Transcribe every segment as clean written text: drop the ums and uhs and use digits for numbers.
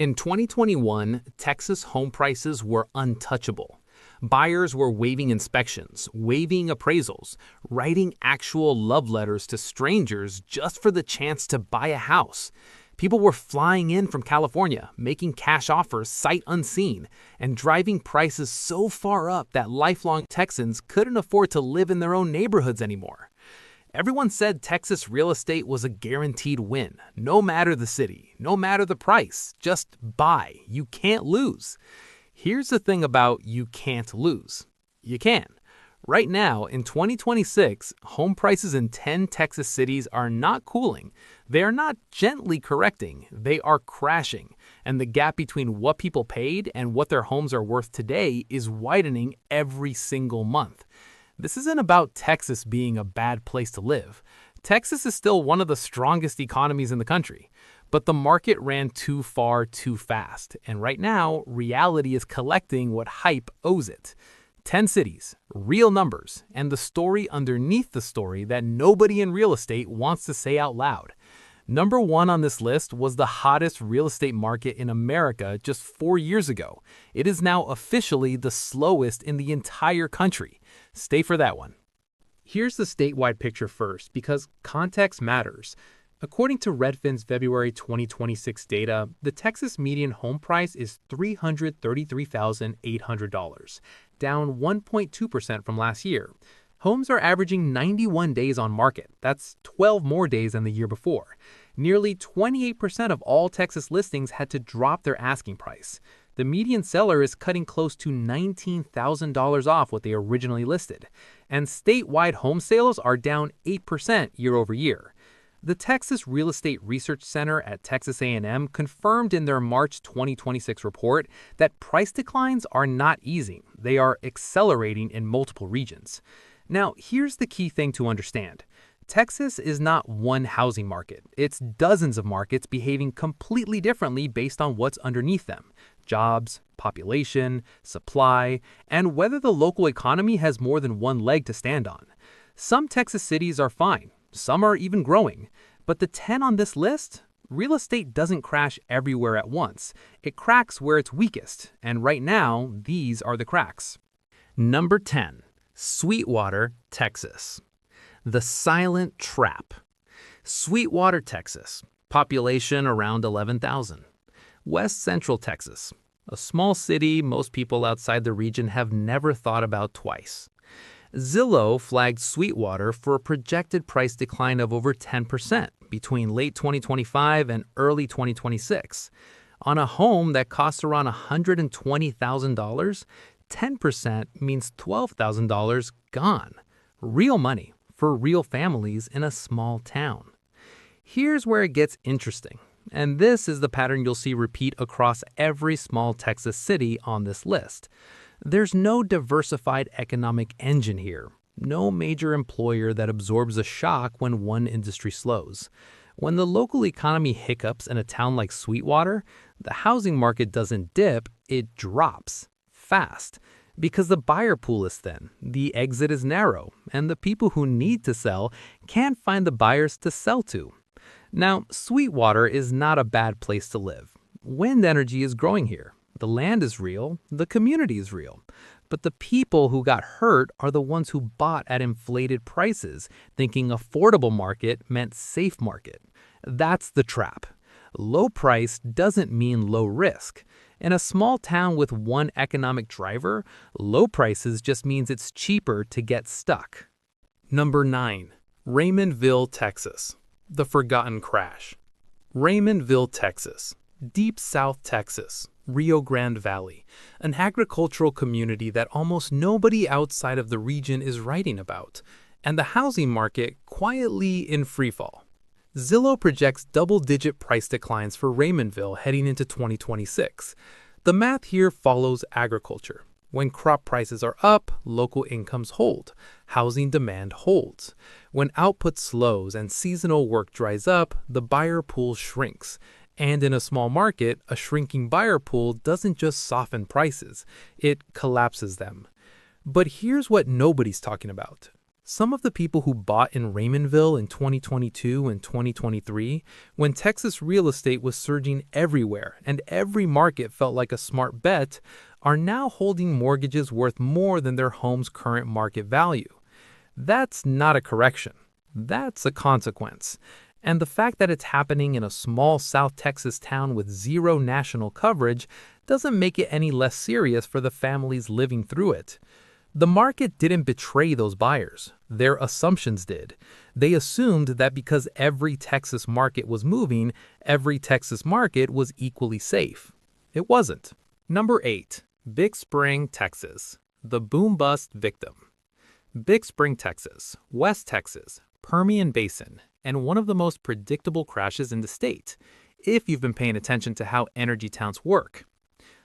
In 2021, Texas home prices were untouchable. Buyers were waiving inspections, waiving appraisals, writing actual love letters to strangers just for the chance to buy a house. People were flying in from California, making cash offers sight unseen, and driving prices so far up that lifelong Texans couldn't afford to live in their own neighborhoods anymore. Everyone said Texas real estate was a guaranteed win. No matter the city, no matter the price, just buy. You can't lose. Here's the thing about you can't lose. You can. Right now, in 2026, home prices in 10 Texas cities are not cooling. They are not gently correcting. They are crashing. And the gap between what people paid and what their homes are worth today is widening every single month. This isn't about Texas being a bad place to live. Texas is still one of the strongest economies in the country. But the market ran too far too fast. And right now, reality is collecting what hype owes it. 10 cities, real numbers, and the story underneath the story that nobody in real estate wants to say out loud. Number 1 on this list was the hottest real estate market in America just 4 years ago. It is now officially the slowest in the entire country. Stay for that one. Here's the statewide picture first, because context matters. According to Redfin's February 2026 data, the Texas median home price is $333,800, down 1.2% from last year. Homes are averaging 91 days on market. That's 12 more days than the year before. Nearly 28% of all Texas listings had to drop their asking price. The median seller is cutting close to $19,000 off what they originally listed. And statewide home sales are down 8% year over year. The Texas Real Estate Research Center at Texas A&M confirmed in their March 2026 report that price declines are not easing. They are accelerating in multiple regions. Now, here's the key thing to understand. Texas is not one housing market. It's dozens of markets behaving completely differently based on what's underneath them: jobs, population, supply, and whether the local economy has more than one leg to stand on. Some Texas cities are fine. Some are even growing. But the 10 on this list? Real estate doesn't crash everywhere at once. It cracks where it's weakest. And right now, these are the cracks. Number 10. Sweetwater, Texas. The silent trap. Sweetwater, Texas. Population around 11,000. West Central Texas. A small city most people outside the region have never thought about twice. Zillow flagged Sweetwater for a projected price decline of over 10% between late 2025 and early 2026. On a home that costs around $120,000, 10% means $12,000 gone. Real money for real families in a small town. Here's where it gets interesting, and this is the pattern you'll see repeat across every small Texas city on this list. There's no diversified economic engine here, no major employer that absorbs a shock when one industry slows. When the local economy hiccups in a town like Sweetwater, the housing market doesn't dip, it drops fast. Because the buyer pool is thin, the exit is narrow, and the people who need to sell can't find the buyers to sell to. Now, Sweetwater is not a bad place to live. Wind energy is growing here. The land is real, the community is real. But the people who got hurt are the ones who bought at inflated prices, thinking affordable market meant safe market. That's the trap. Low price doesn't mean low risk. In a small town with one economic driver, low prices just means it's cheaper to get stuck. Number 9. Raymondville, Texas. The forgotten crash. Raymondville, Texas. Deep South Texas, Rio Grande Valley, an agricultural community that almost nobody outside of the region is writing about, and the housing market quietly in freefall. Zillow projects double-digit price declines for Raymondville heading into 2026. The math here follows agriculture. When crop prices are up, local incomes hold. Housing demand holds. When output slows and seasonal work dries up, the buyer pool shrinks. And in a small market, a shrinking buyer pool doesn't just soften prices, it collapses them. But here's what nobody's talking about. Some of the people who bought in Raymondville in 2022 and 2023, when Texas real estate was surging everywhere and every market felt like a smart bet, are now holding mortgages worth more than their home's current market value. That's not a correction. That's a consequence. And the fact that it's happening in a small South Texas town with zero national coverage doesn't make it any less serious for the families living through it. The market didn't betray those buyers. Their assumptions did. They assumed that because every Texas market was moving, every Texas market was equally safe. It wasn't. Number 8. Big Spring, Texas. The boom-bust victim. Big Spring, Texas, West Texas, Permian Basin, and one of the most predictable crashes in the state, if you've been paying attention to how energy towns work.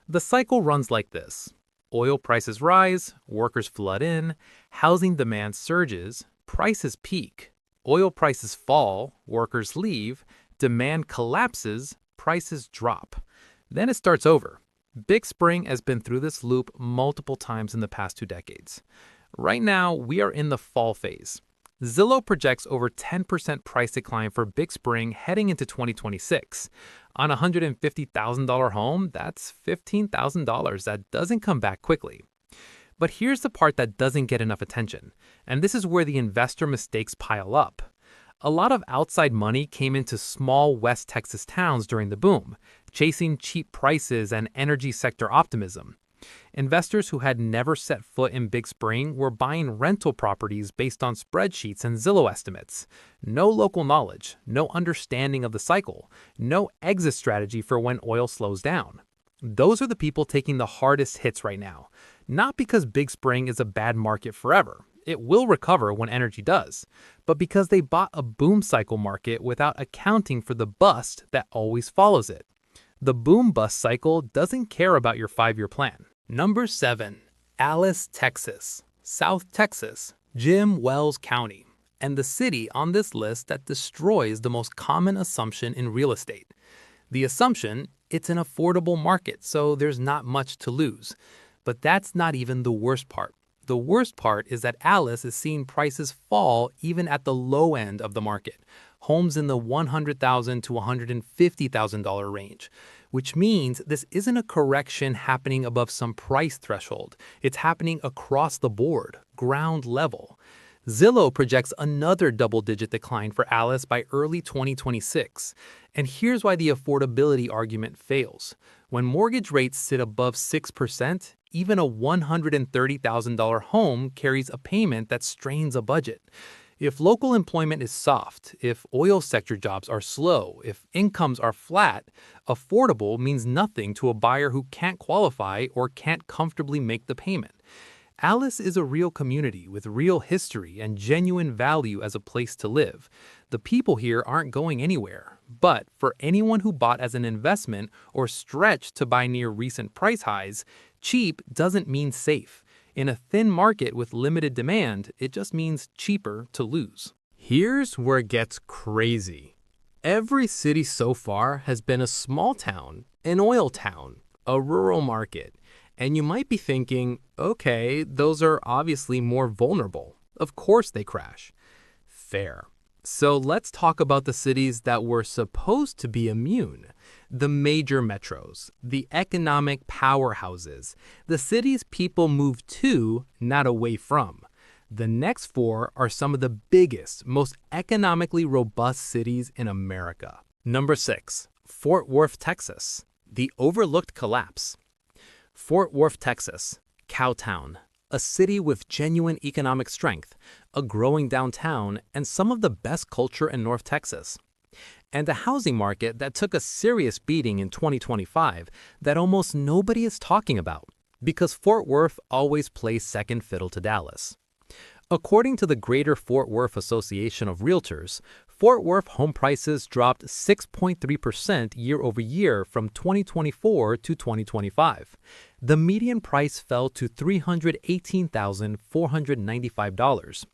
The cycle runs like this. Oil prices rise, workers flood in, housing demand surges, prices peak, oil prices fall, workers leave, demand collapses, prices drop. Then it starts over. Big Spring has been through this loop multiple times in the past 2 decades. Right now, we are in the fall phase. Zillow projects over 10% price decline for Big Spring heading into 2026. On a $150,000 home, that's $15,000 that doesn't come back quickly. But here's the part that doesn't get enough attention, and this is where the investor mistakes pile up. A lot of outside money came into small West Texas towns during the boom, chasing cheap prices and energy sector optimism. Investors who had never set foot in Big Spring were buying rental properties based on spreadsheets and Zillow estimates. No local knowledge, no understanding of the cycle, no exit strategy for when oil slows down. Those are the people taking the hardest hits right now. Not because Big Spring is a bad market forever. It will recover when energy does. But because they bought a boom cycle market without accounting for the bust that always follows it. The boom-bust cycle doesn't care about your 5-year plan. Number 7. Alice, Texas. South Texas, Jim Wells County. And the city on this list that destroys the most common assumption in real estate. The assumption, it's an affordable market, so there's not much to lose. But that's not even the worst part. The worst part is that Alice is seeing prices fall even at the low end of the market. Homes in the $100,000 to $150,000 range, which means this isn't a correction happening above some price threshold. It's happening across the board, ground level. Zillow projects another double-digit decline for Alice by early 2026. And here's why the affordability argument fails. When mortgage rates sit above 6%, even a $130,000 home carries a payment that strains a budget. If local employment is soft, if oil sector jobs are slow, if incomes are flat, affordable means nothing to a buyer who can't qualify or can't comfortably make the payment. Alice is a real community with real history and genuine value as a place to live. The people here aren't going anywhere. But for anyone who bought as an investment or stretched to buy near recent price highs, cheap doesn't mean safe. In a thin market with limited demand, it just means cheaper to lose. Here's where it gets crazy. Every city so far has been a small town, an oil town, a rural market. And you might be thinking, okay, those are obviously more vulnerable. Of course they crash. Fair. So let's talk about the cities that were supposed to be immune. The major metros, the economic powerhouses, the cities people move to, not away from. The next 4 are some of the biggest, most economically robust cities in America. Number 6, Fort Worth, Texas. The overlooked collapse. Fort Worth, Texas, Cowtown. A city with genuine economic strength, a growing downtown, and some of the best culture in North Texas. And a housing market that took a serious beating in 2025 that almost nobody is talking about, because Fort Worth always plays second fiddle to Dallas. According to the Greater Fort Worth Association of Realtors, Fort Worth home prices dropped 6.3% year over year from 2024 to 2025. The median price fell to $318,495.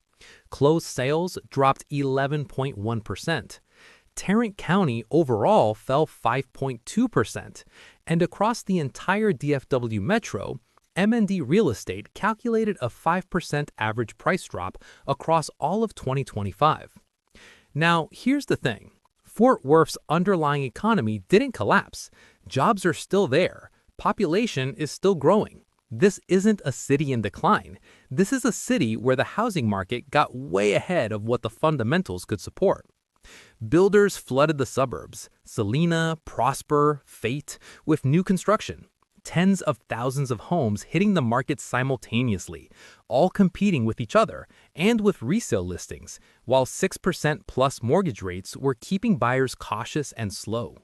Closed sales dropped 11.1%. Tarrant County overall fell 5.2%. And across the entire DFW metro, M&D Real Estate calculated a 5% average price drop across all of 2025. Now, here's the thing. Fort Worth's underlying economy didn't collapse. Jobs are still there. Population is still growing. This isn't a city in decline. This is a city where the housing market got way ahead of what the fundamentals could support. Builders flooded the suburbs, Selena, Prosper, Fate, with new construction. Tens of thousands of homes hitting the market simultaneously, all competing with each other and with resale listings, while 6% plus mortgage rates were keeping buyers cautious and slow.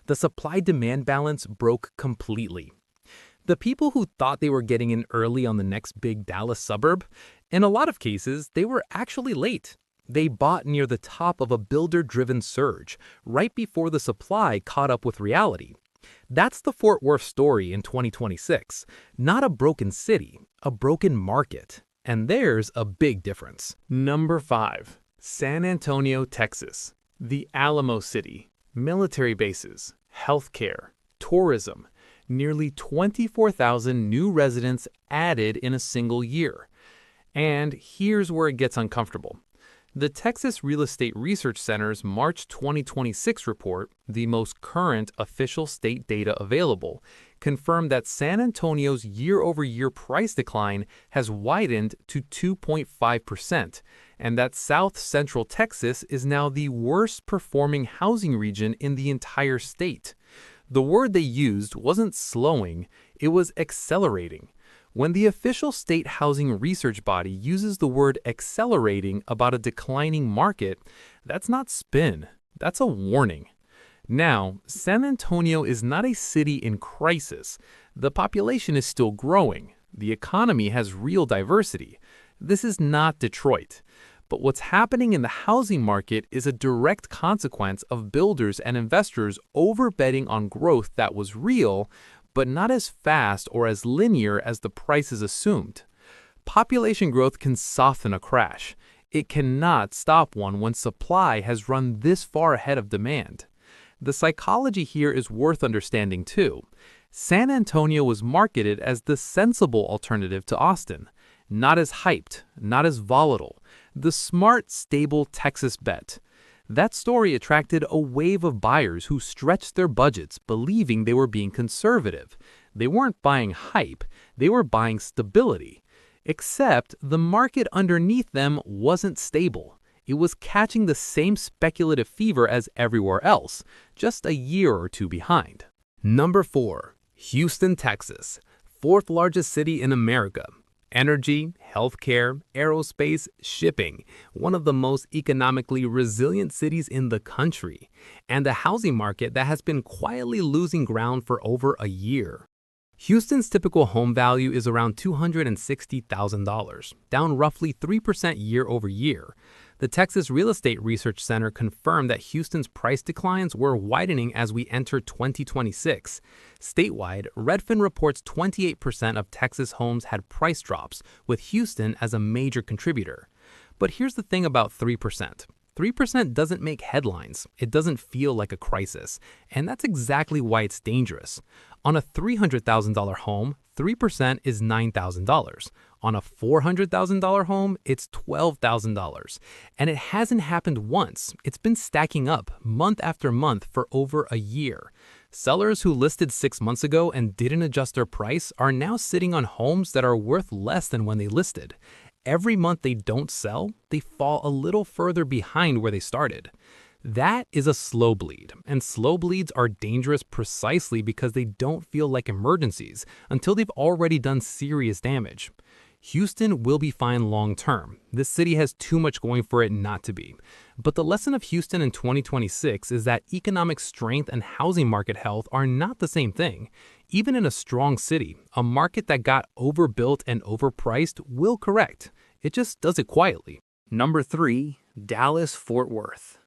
The supply-demand balance broke completely. The people who thought they were getting in early on the next big Dallas suburb, in a lot of cases, they were actually late. They bought near the top of a builder-driven surge, right before the supply caught up with reality. That's the Fort Worth story in 2026. Not a broken city, a broken market. And there's a big difference. Number 5. San Antonio, Texas. The Alamo City. Military bases, healthcare, tourism. Nearly 24,000 new residents added in a single year. And here's where it gets uncomfortable. The Texas Real Estate Research Center's March 2026 report, the most current official state data available, confirmed that San Antonio's year-over-year price decline has widened to 2.5%, and that South Central Texas is now the worst-performing housing region in the entire state. The word they used wasn't slowing, it was accelerating. When the official state housing research body uses the word accelerating about a declining market, that's not spin, that's a warning. Now, San Antonio is not a city in crisis. The population is still growing. The economy has real diversity. This is not Detroit. But what's happening in the housing market is a direct consequence of builders and investors overbetting on growth that was real, but not as fast or as linear as the prices assumed. Population growth can soften a crash. It cannot stop one when supply has run this far ahead of demand. The psychology here is worth understanding too. San Antonio was marketed as the sensible alternative to Austin. Not as hyped, not as volatile. The smart, stable Texas bet. That story attracted a wave of buyers who stretched their budgets believing they were being conservative. They weren't buying hype, they were buying stability. Except the market underneath them wasn't stable. It was catching the same speculative fever as everywhere else, just a year or two behind. Number 4. Houston, Texas. Fourth largest city in America. Energy, healthcare, aerospace, shipping, one of the most economically resilient cities in the country, and a housing market that has been quietly losing ground for over a year. Houston's typical home value is around $260,000, down roughly 3% year over year. The Texas Real Estate Research Center confirmed that Houston's price declines were widening as we enter 2026. Statewide, Redfin reports 28% of Texas homes had price drops, with Houston as a major contributor. But here's the thing about 3%. 3% doesn't make headlines. It doesn't feel like a crisis. And that's exactly why it's dangerous. On a $300,000 home, 3% is $9,000. On a $400,000 home, it's $12,000. And it hasn't happened once. It's been stacking up month after month for over a year. Sellers who listed 6 months ago and didn't adjust their price are now sitting on homes that are worth less than when they listed. Every month they don't sell, they fall a little further behind where they started. That is a slow bleed, and slow bleeds are dangerous precisely because they don't feel like emergencies until they've already done serious damage. Houston will be fine long term. This city has too much going for it not to be. But the lesson of Houston in 2026 is that economic strength and housing market health are not the same thing. Even in a strong city, a market that got overbuilt and overpriced will correct. It just does it quietly. Number 3, Dallas-Fort Worth.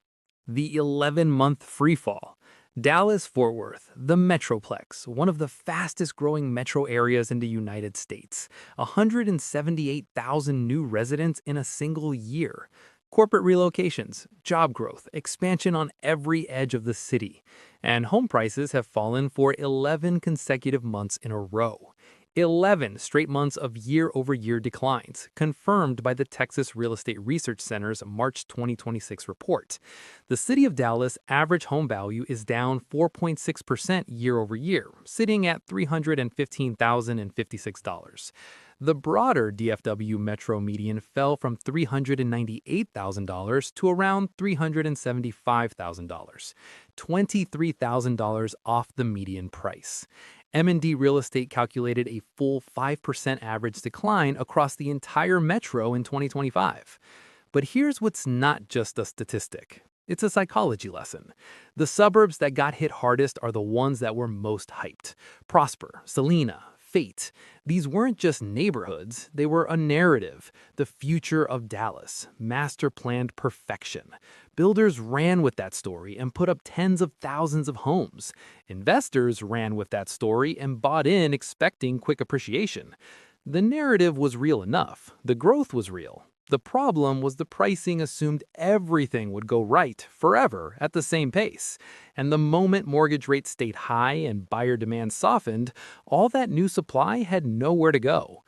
The 11-month freefall. Dallas-Fort Worth, the Metroplex, one of the fastest growing metro areas in the United States. 178,000 new residents in a single year. Corporate relocations, job growth, expansion on every edge of the city. And home prices have fallen for 11 consecutive months in a row. 11 straight months of year-over-year declines, confirmed by the Texas Real Estate Research Center's March 2026 report. The city of Dallas' average home value is down 4.6% year-over-year, sitting at $315,056. The broader DFW metro median fell from $398,000 to around $375,000, $23,000 off the median price. M&D Real Estate calculated a full 5% average decline across the entire metro in 2025. But here's what's not just a statistic. It's a psychology lesson. The suburbs that got hit hardest are the ones that were most hyped. Prosper, Salina, Fate. These weren't just neighborhoods, they were a narrative, the future of Dallas, master-planned perfection. Builders ran with that story and put up tens of thousands of homes. Investors ran with that story and bought in expecting quick appreciation. The narrative was real enough, the growth was real. The problem was the pricing assumed everything would go right forever at the same pace. And the moment mortgage rates stayed high and buyer demand softened, all that new supply had nowhere to go.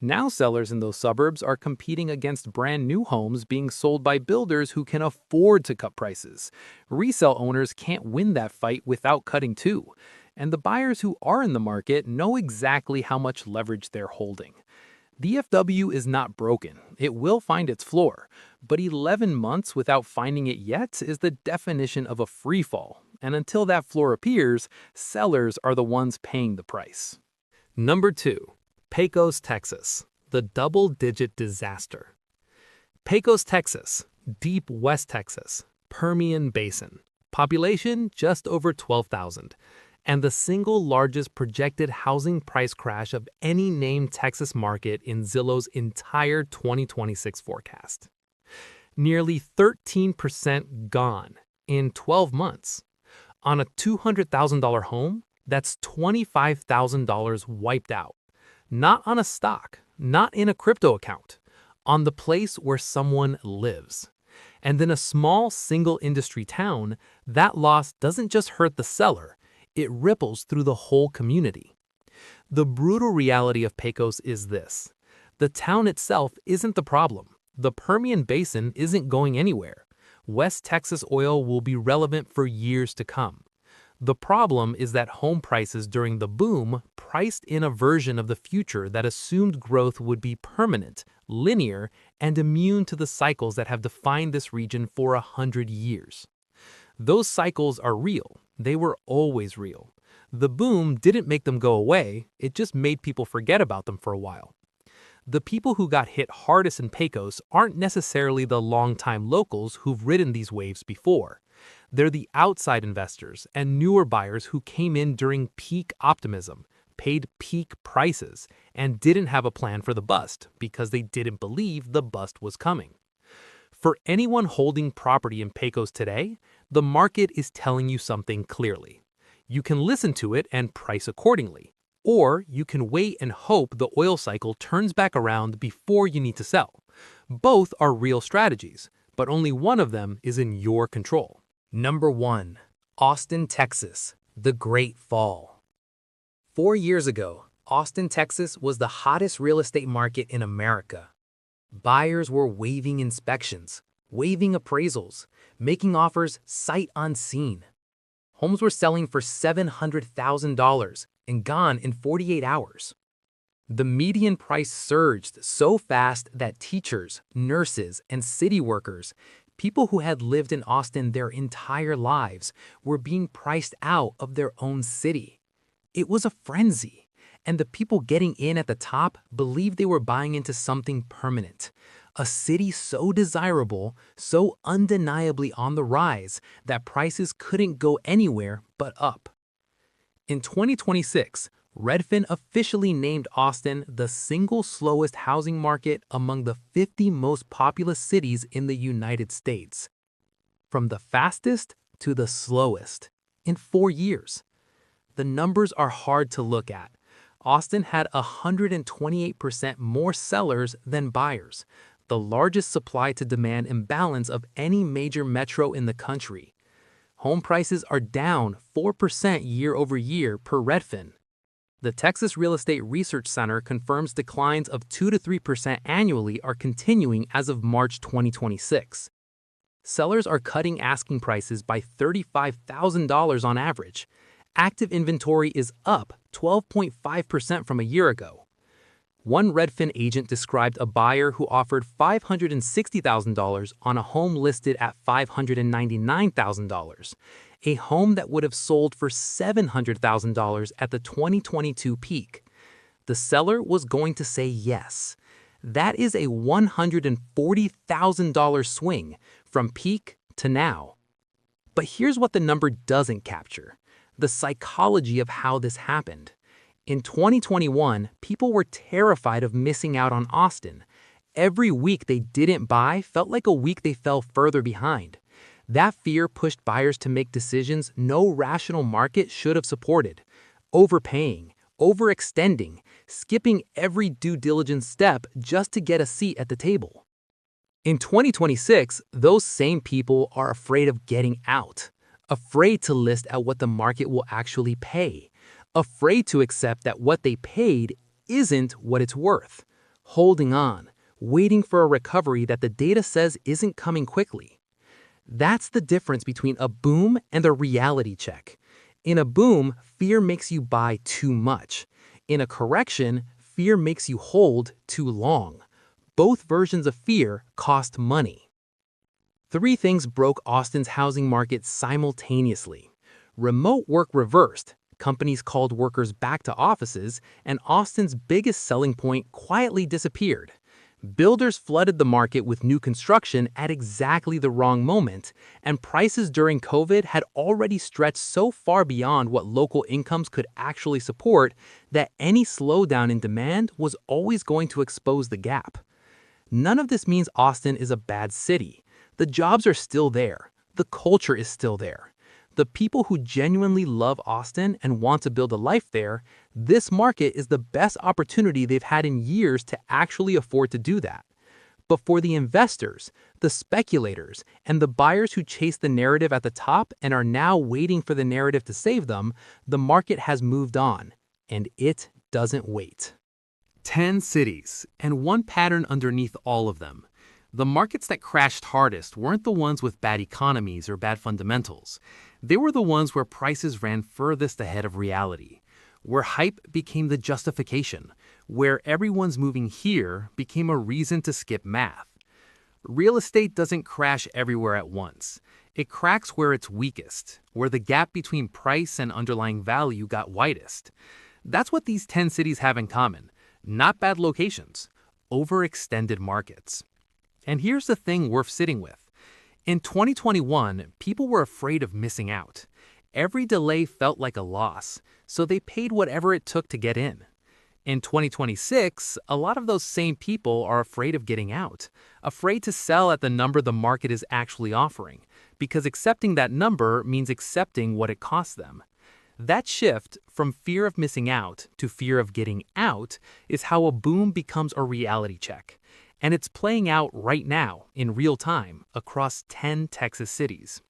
Now sellers in those suburbs are competing against brand new homes being sold by builders who can afford to cut prices. Resale owners can't win that fight without cutting too. And the buyers who are in the market know exactly how much leverage they're holding. DFW is not broken. It will find its floor. But 11 months without finding it yet is the definition of a free fall. And until that floor appears, sellers are the ones paying the price. Number 2. Pecos, Texas. The double-digit disaster. Pecos, Texas. Deep West Texas. Permian Basin. Population just over 12,000. And the single largest projected housing price crash of any named Texas market in Zillow's entire 2026 forecast. Nearly 13% gone in 12 months. On a $200,000 home, that's $25,000 wiped out. Not on a stock, not in a crypto account, on the place where someone lives. And in a small single industry town, that loss doesn't just hurt the seller, it ripples through the whole community. The brutal reality of Pecos is this. The town itself isn't the problem. The Permian Basin isn't going anywhere. West Texas oil will be relevant for years to come. The problem is that home prices during the boom priced in a version of the future that assumed growth would be permanent, linear, and immune to the cycles that have defined this region for 100 years. Those cycles are real. They were always real. The boom didn't make them go away, it just made people forget about them for a while. The people who got hit hardest in Pecos aren't necessarily the longtime locals who've ridden these waves before. They're the outside investors and newer buyers who came in during peak optimism, paid peak prices, and didn't have a plan for the bust because they didn't believe the bust was coming. For anyone holding property in Pecos today, the market is telling you something clearly. You can listen to it and price accordingly, or you can wait and hope the oil cycle turns back around before you need to sell. Both are real strategies, but only one of them is in your control. Number 1. Austin, Texas. The Great Fall. 4 years ago, Austin, Texas was the hottest real estate market in America. Buyers were waiving inspections, waiving appraisals, making offers sight unseen. Homes were selling for $700,000 and gone in 48 hours. The median price surged so fast that teachers, nurses, and city workers, people who had lived in Austin their entire lives, were being priced out of their own city. It was a frenzy. And the people getting in at the top believed they were buying into something permanent. A city so desirable, so undeniably on the rise, that prices couldn't go anywhere but up. In 2026, Redfin officially named Austin the single slowest housing market among the 50 most populous cities in the United States. From the fastest to the slowest, in 4 years. The numbers are hard to look at. Austin had 128% more sellers than buyers, the largest supply-to-demand imbalance of any major metro in the country. Home prices are down 4% year over year per Redfin. The Texas Real Estate Research Center confirms declines of 2 to 3% annually are continuing as of March 2026. Sellers are cutting asking prices by $35,000 on average. Active inventory is up 12.5% from a year ago. One Redfin agent described a buyer who offered $560,000 on a home listed at $599,000, a home that would have sold for $700,000 at the 2022 peak. The seller was going to say yes. That is a $140,000 swing from peak to now. But here's what the number doesn't capture: the psychology of how this happened. In 2021, people were terrified of missing out on Austin. Every week they didn't buy felt like a week they fell further behind. That fear pushed buyers to make decisions no rational market should have supported: overpaying, overextending, skipping every due diligence step just to get a seat at the table. In 2026, those same people are afraid of getting out, afraid to list at what the market will actually pay, afraid to accept that what they paid isn't what it's worth, holding on, waiting for a recovery that the data says isn't coming quickly. That's the difference between a boom and a reality check. In a boom, fear makes you buy too much. In a correction, fear makes you hold too long. Both versions of fear cost money. 3 things broke Austin's housing market simultaneously. Remote work reversed, companies called workers back to offices, and Austin's biggest selling point quietly disappeared. Builders flooded the market with new construction at exactly the wrong moment, and prices during COVID had already stretched so far beyond what local incomes could actually support that any slowdown in demand was always going to expose the gap. None of this means Austin is a bad city. The jobs are still there. The culture is still there. The people who genuinely love Austin and want to build a life there, this market is the best opportunity they've had in years to actually afford to do that. But for the investors, the speculators, and the buyers who chase the narrative at the top and are now waiting for the narrative to save them, the market has moved on, and it doesn't wait. 10 cities, and one pattern underneath all of them. The markets that crashed hardest weren't the ones with bad economies or bad fundamentals. They were the ones where prices ran furthest ahead of reality, where hype became the justification, where everyone's moving here became a reason to skip math. Real estate doesn't crash everywhere at once. It cracks where it's weakest, where the gap between price and underlying value got widest. That's what these 10 cities have in common: not bad locations, overextended markets. And here's the thing worth sitting with. In 2021, people were afraid of missing out. Every delay felt like a loss, so they paid whatever it took to get in. In 2026, a lot of those same people are afraid of getting out, afraid to sell at the number the market is actually offering, because accepting that number means accepting what it costs them. That shift from fear of missing out to fear of getting out is how a boom becomes a reality check. And it's playing out right now, in real time, across 10 Texas cities.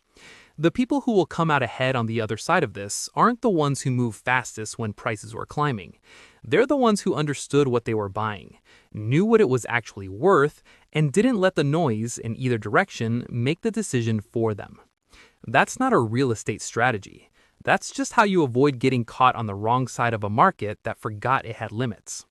The people who will come out ahead on the other side of this aren't the ones who move fastest when prices were climbing. They're the ones who understood what they were buying, knew what it was actually worth, and didn't let the noise in either direction make the decision for them. That's not a real estate strategy. That's just how you avoid getting caught on the wrong side of a market that forgot it had limits.